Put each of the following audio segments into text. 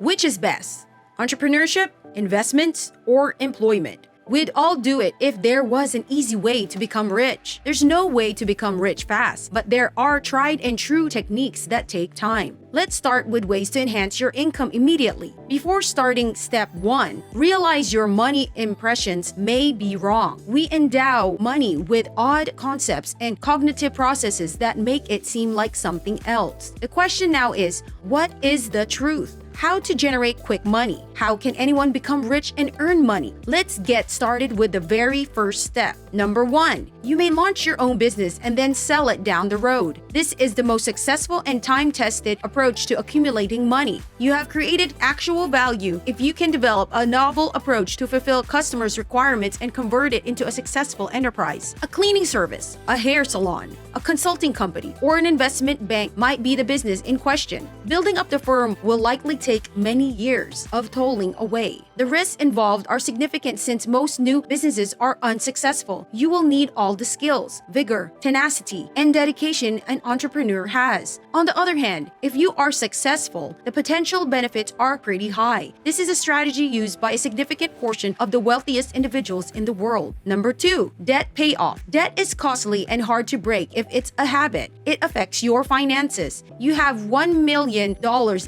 Which is best? Entrepreneurship, investments, or employment? We'd all do it if there was an easy way to become rich. There's no way to become rich fast, but there are tried and true techniques that take time. Let's start with ways to enhance your income immediately. Before starting step 1, realize your money impressions may be wrong. We endow money with odd concepts and cognitive processes that make it seem like something else. The question now is, what is the truth? How to generate quick money? How can anyone become rich and earn money? Let's get started with the very first step. Number 1, you may launch your own business and then sell it down the road. This is the most successful and time-tested approach to accumulating money. You have created actual value if you can develop a novel approach to fulfill customers' requirements and convert it into a successful enterprise. A cleaning service, a hair salon, a consulting company, or an investment bank might be the business in question. Building up the firm will likely take many years of toiling away. The risks involved are significant since most new businesses are unsuccessful. You will need all the skills, vigor, tenacity, and dedication an entrepreneur has. On the other hand, if you are successful, the potential benefits are pretty high. This is a strategy used by a significant portion of the wealthiest individuals in the world. Number 2, debt payoff. Debt is costly and hard to break if it's a habit. It affects your finances. You have $1 million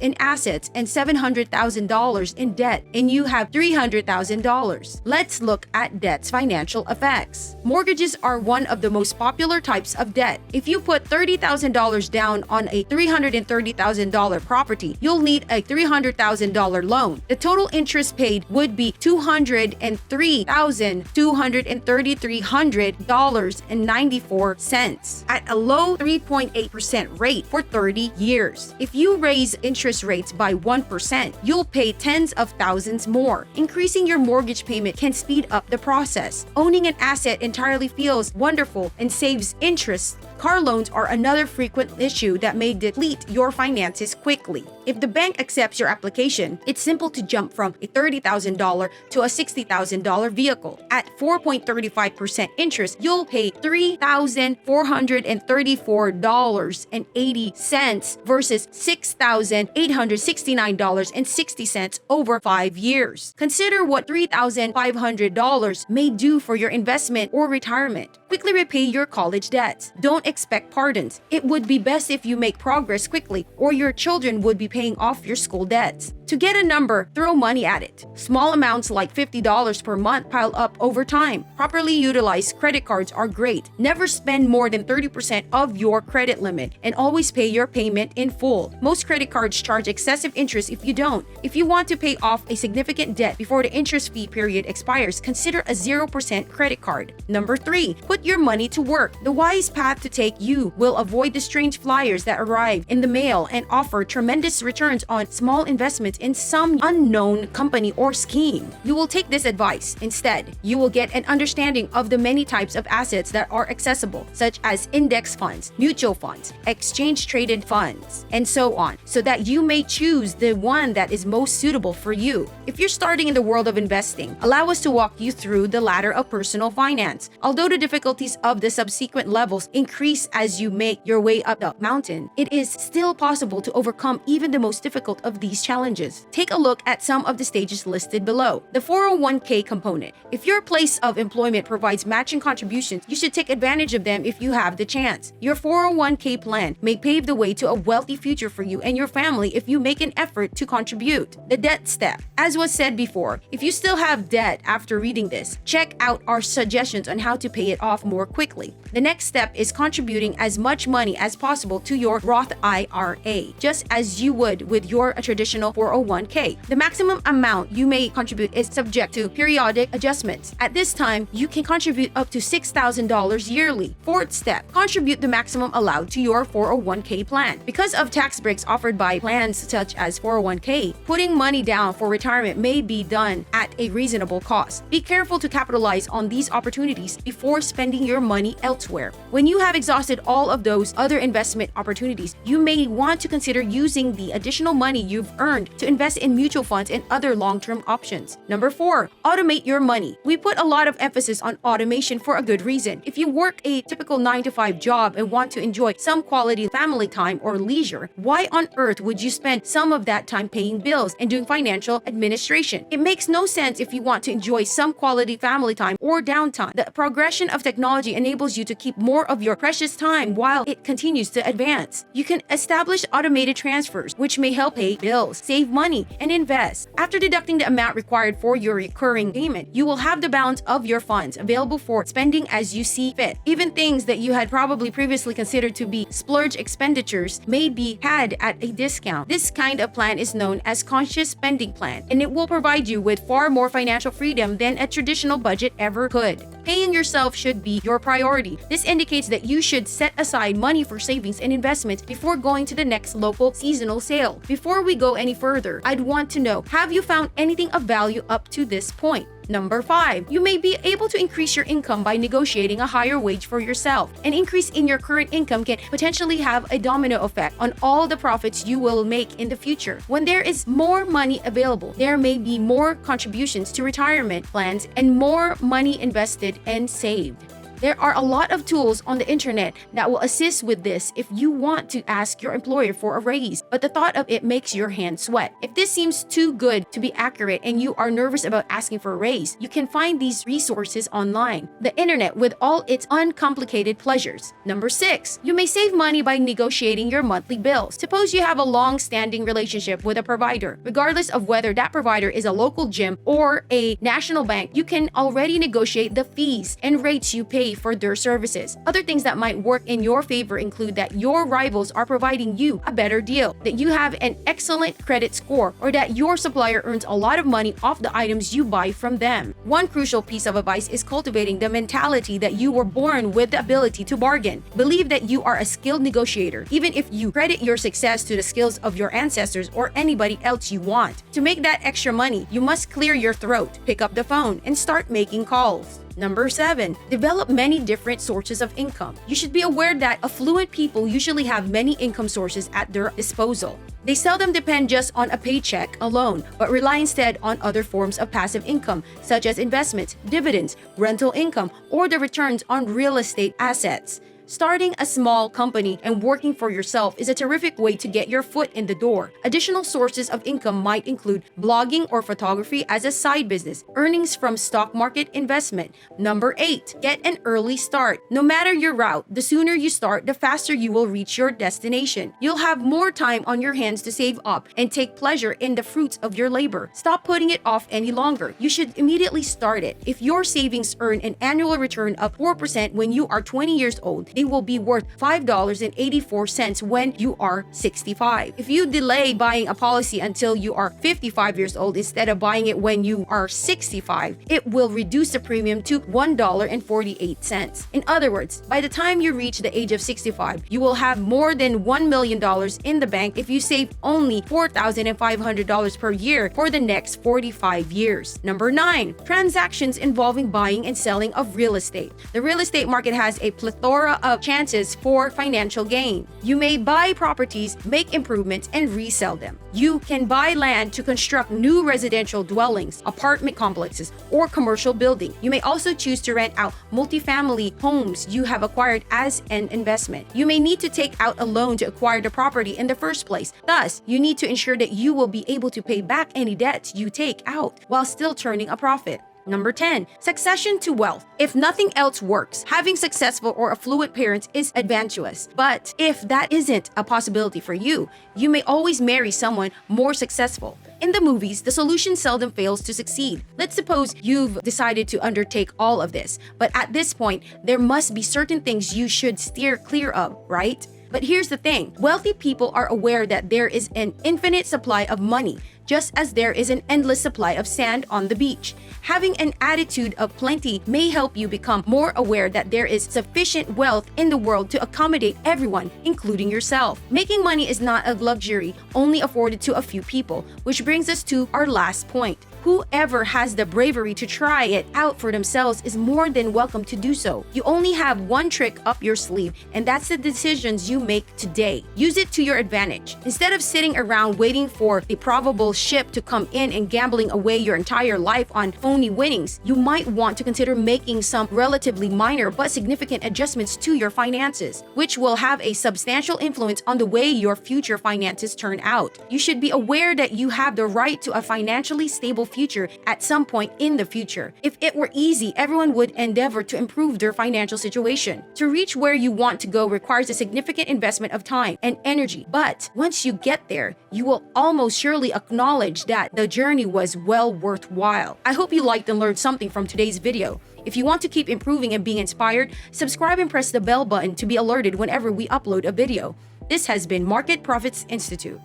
in assets and $700,000 in debt, and you have $300,000. Let's look at debt's financial effects. Mortgages are one of the most popular types of debt. If you put $30,000 down on a $330,000 property, you'll need a $300,000 loan. The total interest paid would be $203,233.94 at a low 3.8% rate for 30 years. If you raise interest rates by 1%, you'll pay tens of thousands more. Increasing your mortgage payment can speed up the process. Owning an asset entirely feels wonderful and saves interest. Car loans are another frequent issue that may deplete your finances quickly. If the bank accepts your application, it's simple to jump from a $30,000 to a $60,000 vehicle. At 4.35% interest, you'll pay $3,434.80 versus $6,869.60 over 5 years. Consider what $3,500 may do for your investment or retirement. Quickly repay your college debts. Don't expect pardons. It would be best if you make progress quickly, or your children would be paying off your school debts. To get a number, throw money at it. Small amounts like $50 per month pile up over time. Properly utilized credit cards are great. Never spend more than 30% of your credit limit, and always pay your payment in full. Most credit cards charge excessive interest if you don't. If you want to pay off a significant debt before the interest fee period expires, consider a 0% credit card. Number 3, put your money to work. The wise path to take you will avoid the strange flyers that arrive in the mail and offer tremendous returns on small investments in some unknown company or scheme. You will take this advice. Instead, you will get an understanding of the many types of assets that are accessible, such as index funds, mutual funds, exchange-traded funds, and so on, so that you may choose the one that is most suitable for you. If you're starting in the world of investing, allow us to walk you through the ladder of personal finance. Although the difficulties of the subsequent levels increase as you make your way up the mountain, it is still possible to overcome even the most difficult of these challenges. Take a look at some of the stages listed below. The 401k component. If your place of employment provides matching contributions, you should take advantage of them if you have the chance. Your 401k plan may pave the way to a wealthy future for you and your family if you make an effort to contribute. The debt step. As was said before, if you still have debt after reading this, check out our suggestions on how to pay it off more quickly. The next step is contributing as much money as possible to your Roth IRA, just as you would with your traditional 401k. The maximum amount you may contribute is subject to periodic adjustments. At this time, you can contribute up to $6,000 yearly. Fourth step, contribute the maximum allowed to your 401k plan. Because of tax breaks offered by plans such as 401k, putting money down for retirement may be done at a reasonable cost. Be careful to capitalize on these opportunities before spending your money elsewhere. When you have exhausted exhausted all of those other investment opportunities, you may want to consider using the additional money you've earned to invest in mutual funds and other long-term options. Number 4, automate your money. We put a lot of emphasis on automation for a good reason. If you work a typical 9-to-5 job and want to enjoy some quality family time or leisure, why on earth would you spend some of that time paying bills and doing financial administration? It makes no sense if you want to enjoy some quality family time or downtime. The progression of technology enables you to keep more of your precious time while it continues to advance. You can establish automated transfers, which may help pay bills, save money, and invest. After deducting the amount required for your recurring payment, you will have the balance of your funds available for spending as you see fit. Even things that you had probably previously considered to be splurge expenditures may be had at a discount. This kind of plan is known as conscious spending plan, and it will provide you with far more financial freedom than a traditional budget ever could. Paying yourself should be your priority. This indicates that you should set aside money for savings and investments before going to the next local seasonal sale. Before we go any further, I'd want to know, have you found anything of value up to this point? Number 5, you may be able to increase your income by negotiating a higher wage for yourself. An increase in your current income can potentially have a domino effect on all the profits you will make in the future. When there is more money available, there may be more contributions to retirement plans and more money invested and saved. There are a lot of tools on the internet that will assist with this if you want to ask your employer for a raise, but the thought of it makes your hands sweat. If this seems too good to be accurate and you are nervous about asking for a raise, you can find these resources online. The internet with all its uncomplicated pleasures. Number 6, you may save money by negotiating your monthly bills. Suppose you have a long-standing relationship with a provider. Regardless of whether that provider is a local gym or a national bank, you can already negotiate the fees and rates you pay for their services. Other things that might work in your favor include that your rivals are providing you a better deal, that you have an excellent credit score, or that your supplier earns a lot of money off the items you buy from them. One crucial piece of advice is cultivating the mentality that you were born with the ability to bargain. Believe that you are a skilled negotiator, even if you credit your success to the skills of your ancestors or anybody else you want. To make that extra money, you must clear your throat, pick up the phone, and start making calls. Number 7, develop many different sources of income. You should be aware that affluent people usually have many income sources at their disposal. They seldom depend just on a paycheck alone, but rely instead on other forms of passive income, such as investments, dividends, rental income, or the returns on real estate assets. Starting a small company and working for yourself is a terrific way to get your foot in the door. Additional sources of income might include blogging or photography as a side business, earnings from stock market investment. Number 8, get an early start. No matter your route, the sooner you start, the faster you will reach your destination. You'll have more time on your hands to save up and take pleasure in the fruits of your labor. Stop putting it off any longer. You should immediately start it. If your savings earn an annual return of 4% when you are 20 years old, they will be worth $5.84 when you are 65. If you delay buying a policy until you are 55 years old instead of buying it when you are 65, it will reduce the premium to $1.48. In other words, by the time you reach the age of 65, you will have more than $1 million in the bank if you save only $4,500 per year for the next 45 years. Number 9, transactions involving buying and selling of real estate. The real estate market has a plethora of chances for financial gain. You may buy properties, make improvements, and resell them. You can buy land to construct new residential dwellings, apartment complexes, or commercial building. You may also choose to rent out multifamily homes you have acquired as an investment. You may need to take out a loan to acquire the property in the first place. Thus, you need to ensure that you will be able to pay back any debts you take out while still turning a profit. Number 10, succession to wealth. If nothing else works, having successful or affluent parents is advantageous. But if that isn't a possibility for you, you may always marry someone more successful. In the movies, the solution seldom fails to succeed. Let's suppose you've decided to undertake all of this, but at this point, there must be certain things you should steer clear of, right? But here's the thing, wealthy people are aware that there is an infinite supply of money. just as there is an endless supply of sand on the beach. Having an attitude of plenty may help you become more aware that there is sufficient wealth in the world to accommodate everyone, including yourself. Making money is not a luxury only afforded to a few people, which brings us to our last point. Whoever has the bravery to try it out for themselves is more than welcome to do so. You only have one trick up your sleeve, and that's the decisions you make today. Use it to your advantage. Instead of sitting around waiting for the probable ship to come in and gambling away your entire life on phony winnings, you might want to consider making some relatively minor but significant adjustments to your finances, which will have a substantial influence on the way your future finances turn out. You should be aware that you have the right to a financially stable future at some point in the future. If it were easy, everyone would endeavor to improve their financial situation. To reach where you want to go requires a significant investment of time and energy, but once you get there, you will almost surely acknowledge that the journey was well worthwhile. I hope you liked and learned something from today's video. If you want to keep improving and being inspired, subscribe and press the bell button to be alerted whenever we upload a video. This has been Market Profits Institute.